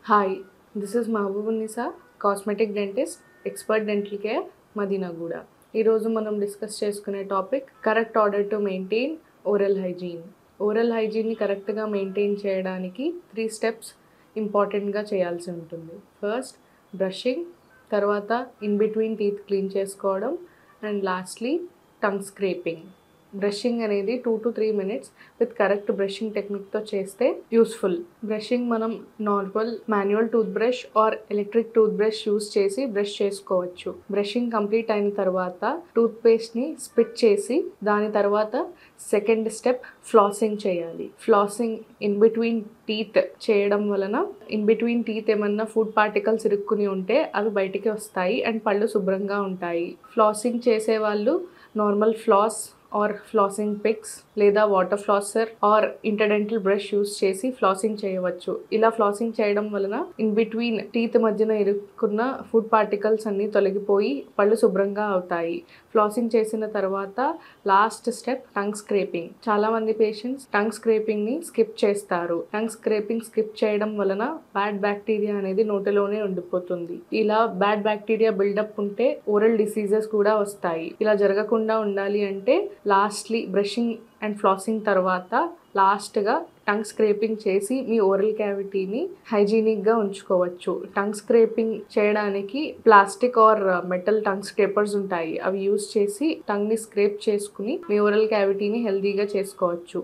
Hi, this is Mahaboobunnisa, cosmetic dentist, expert dental care, Madinaguda. ఈరోజు మనం discuss చేసుకునే topic correct order to maintain oral hygiene. Oral హైజీన్ని కరెక్ట్గా maintain చేయడానికి 3 స్టెప్స్ ఇంపార్టెంట్గా చేయాల్సి ఉంటుంది. ఫస్ట్ బ్రషింగ్, తర్వాత ఇన్ బిట్వీన్ టీత్ క్లీన్ చేసుకోవడం, and lastly tongue scraping. Brushing అనేది 2 to 3 minutes with correct brushing టెక్నిక్తో చేస్తే యూస్ఫుల్. బ్రషింగ్ మనం normal manual toothbrush or electric toothbrush use చేసి బ్రష్ చేసుకోవచ్చు. బ్రషింగ్ కంప్లీట్ అయిన తర్వాత టూత్ పేస్ట్ని స్పిట్ చేసి దాని తర్వాత సెకండ్ స్టెప్ ఫ్లాసింగ్ చేయాలి. ఫ్లాసింగ్ ఇన్ బిట్వీన్ టీత్ చేయడం వలన ఇన్ బిట్వీన్ టీత్ ఏమన్నా ఫుడ్ పార్టికల్స్ ఇరుక్కుని ఉంటే అవి బయటికి వస్తాయి అండ్ పళ్ళు శుభ్రంగా ఉంటాయి. ఫ్లాసింగ్ చేసేవాళ్ళు normal floss or flossing picks లేదా water flosser or interdental brush use చేసి ఫ్లాసింగ్ చేయవచ్చు. ఇలా ఫ్లాసింగ్ చేయడం వలన ఇన్ బిట్వీన్ టీత్ మధ్యన ఇరుక్కున్న ఫుడ్ పార్టికల్స్ అన్నీ తొలగిపోయి పళ్ళు శుభ్రంగా అవుతాయి. ఫ్లాసింగ్ చేసిన తర్వాత లాస్ట్ స్టెప్ టంగ్ స్క్రేపింగ్. చాలామంది పేషెంట్స్ టంగ్ స్క్రేపింగ్ని స్కిప్ చేస్తారు. టంగ్ స్క్రేపింగ్ స్కిప్ చేయడం వలన బ్యాడ్ బ్యాక్టీరియా అనేది నోటిలోనే ఉండిపోతుంది. ఇలా బ్యాడ్ బ్యాక్టీరియా బిల్డప్ ఉంటే ఓరల్ డిసీజెస్ కూడా వస్తాయి. ఇలా జరగకుండా ఉండాలి అంటే లాస్ట్లీ బ్రషింగ్ అండ్ ఫ్లాసింగ్ తర్వాత లాస్ట్గా టంగ్ స్క్రేపింగ్ చేసి మీ ఓరల్ క్యావిటీని హైజీనిక్గా ఉంచుకోవచ్చు. టంగ్ స్క్రేపింగ్ చేయడానికి plastic are metal tongue scrapers ఉంటాయి. అవి యూస్ చేసి టంగ్ని స్క్రేప్ చేసుకుని మీ ఓరల్ క్యావిటీని హెల్తీగా చేసుకోవచ్చు.